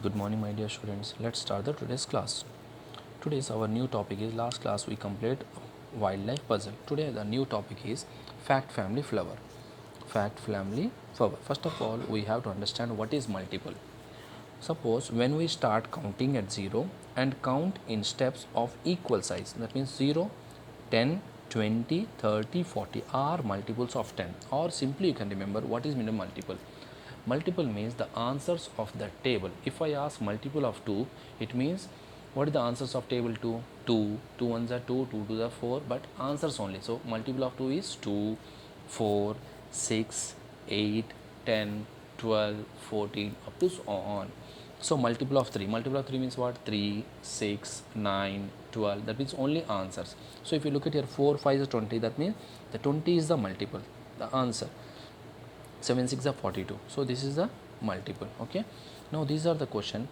Good morning, my dear students. Let's start the today's class. Today's our new topic is last class we complete wildlife puzzle. Today the new topic is fact family flower. Fact family flower. First of all, we have to understand what is multiple. Suppose when we start counting at 0 and count in steps of equal size, that means 0, 10, 20, 30, 40 are multiples of 10, or simply you can remember what is meant multiple. Multiple means the answers of the table. If I ask multiple of 2, it means what is the answers of table 2? 2, 2 ones are 2, 2 twos are 4, but answers only. So multiple of 2 is 2, 4, 6, 8, 10, 12, 14, up to so on. So multiple of 3. Multiple of 3 means what? 3, 6, 9, 12. That means only answers. So if you look at here 4, 5 is 20. That means the 20 is the multiple, the answer. 7, 6 are 42. So this is the multiple. Okay. Now these are the question.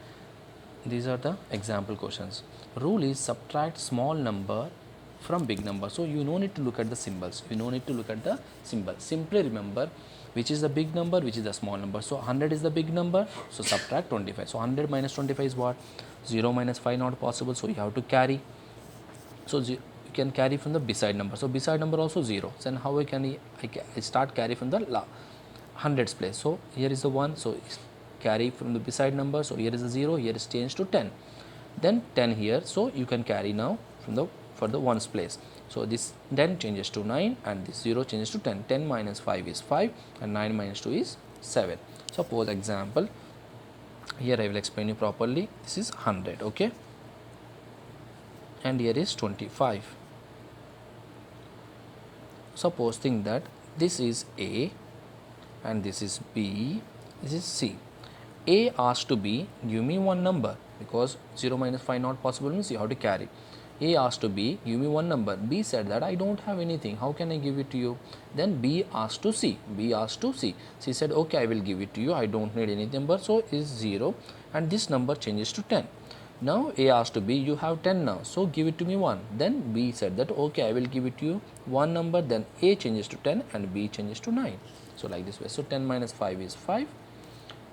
These are the example questions. Rule is subtract small number from big number. So you no need to look at the symbols. You no need to look at the symbol. Simply remember which is the big number, which is the small number. So 100 is the big number. So subtract 25. So 100 minus 25 is what? 0 minus 5 not possible. So you have to carry. So you can carry from the beside number. So beside number also 0. So then how I start carry from the hundreds place. So here is the 1. So carry from the beside number. So here is a 0. Here is changed to 10. Then 10 here. So you can carry now from the for the ones place. So this then changes to 9 and this 0 changes to 10. 10 minus 5 is 5 and 9 minus 2 is 7. Suppose example, here I will explain you properly. This is 100, okay, and here is 25. Suppose think that this is A and this is B, this is C. A asked to B, give me one number, because 0 minus 5 not possible means you have to carry. A asked to B, give me one number. B said that I don't have anything, how can I give it to you? Then B asked to C. B asked to C. C said, okay, I will give it to you, I don't need any number. So is 0 and this number changes to 10. Now A asked to B, you have 10 now, so give it to me 1. Then B said that, okay, I will give it to you one number. Then A changes to 10 and B changes to 9. So like this way. So 10 minus 5 is 5.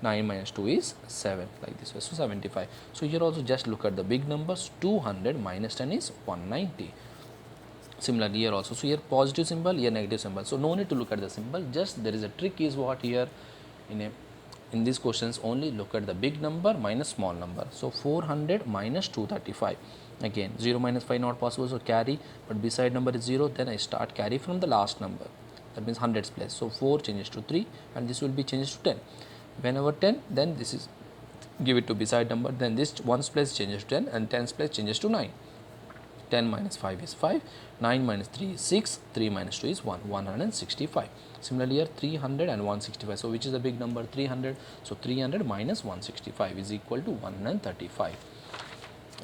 9 minus 2 is 7, like this way. So 75. So here also just look at the big numbers. 200 minus 10 is 190. Similarly here also. So here positive symbol, here negative symbol. So no need to look at the symbol. Just there is a trick is what here in these questions, only look at the big number minus small number. So 400 minus 235. Again 0 minus 5 not possible, so carry, but beside number is 0. Then I start carry from the last number, that means hundreds place. So 4 changes to 3 and this will be changed to 10. Whenever 10, then this is give it to beside number, then this ones place changes to 10 and tens place changes to 9. 10 minus 5 is 5, 9 minus 3 is 6, 3 minus 2 is 1, 165. Similarly here 300 and 165. So which is the big number? 300. So 300 minus 165 is equal to 135.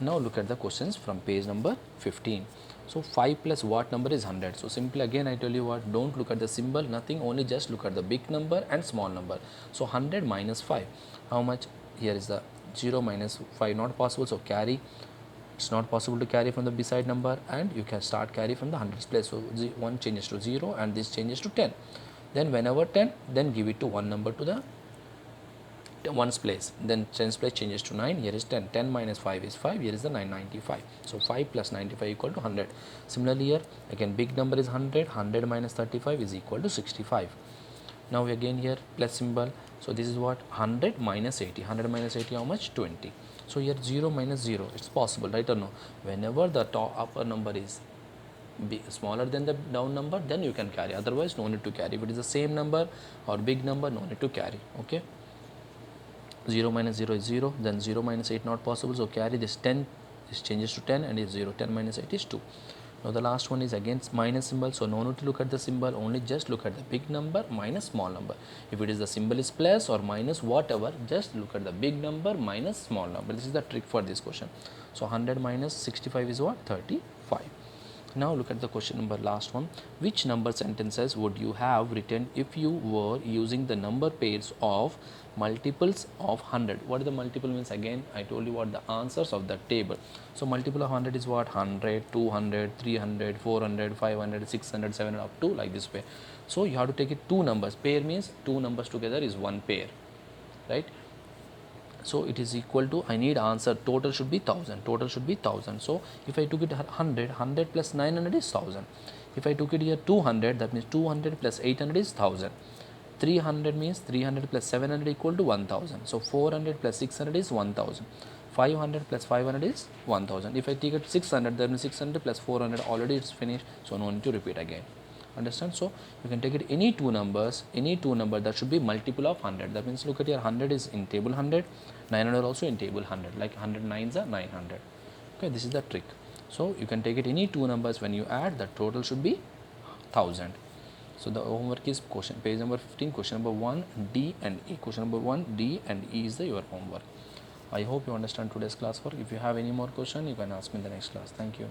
Now look at the questions from page number 15. So 5 plus what number is 100? So simply again I tell you what, don't look at the symbol, nothing, only just look at the big number and small number. So 100 minus 5, how much? Here is the 0 minus 5 not possible, so carry. It's not possible to carry from the beside number, and you can start carry from the hundreds place. So 1 changes to 0 and this changes to 10. Then whenever 10, then give it to one number to the ones place, then tens place changes to 9. Here is 10. 10 minus 5 is 5. Here is the 995. So 5 plus 95 equal to 100. Similarly here again big number is 100. 100 minus 35 is equal to 65. Now again here plus symbol. So this is what? 100 minus 80. 100 minus 80 how much? 20. So here 0 minus 0, it's possible, right or no? Whenever the top upper number is smaller than the down number, then you can carry, otherwise no need to carry. If it is the same number or big number, no need to carry. Okay, 0 minus 0 is 0, then 0 minus 8 not possible, so carry. This 10, this changes to 10 and is 0. 10 minus 8 is 2. Now the last one is again minus symbol, so no need to look at the symbol, only just look at the big number minus small number. If it is the symbol is plus or minus whatever, just look at the big number minus small number. This is the trick for this question. So 100 minus 65 is what? 35. Now look at the question number last one. Which number sentences would you have written if you were using the number pairs of multiples of 100? What is the multiple means? Again I told you what the answers of the table. So multiple of 100 is what? 100, 200, 300, 400, 500, 600, 700 up to like this way. So you have to take it two numbers. Pair means two numbers together is one pair, right? So it is equal to, I need answer, total should be 1000, total should be 1000. So if I took it 100 plus 900 is 1000. If I took it here 200, that means 200 plus 800 is 1000. 300 means 300 plus 700 equal to 1000. So 400 plus 600 is 1000. 500 plus 500 is 1000. If I take it 600, then 600 plus 400 already it's finished, so no need to repeat again. Understand? So you can take it any two numbers that should be multiple of 100. That means look at your 100 is in table 100, 900 also in table 100, like 100 nines are 900. Okay, this is the trick. So you can take it any two numbers, when you add, the total should be 1000. So the homework is page number 15, question number 1, D and E. Question number 1, D and E is your homework. I hope you understand today's class work. If you have any more question, you can ask me in the next class. Thank you.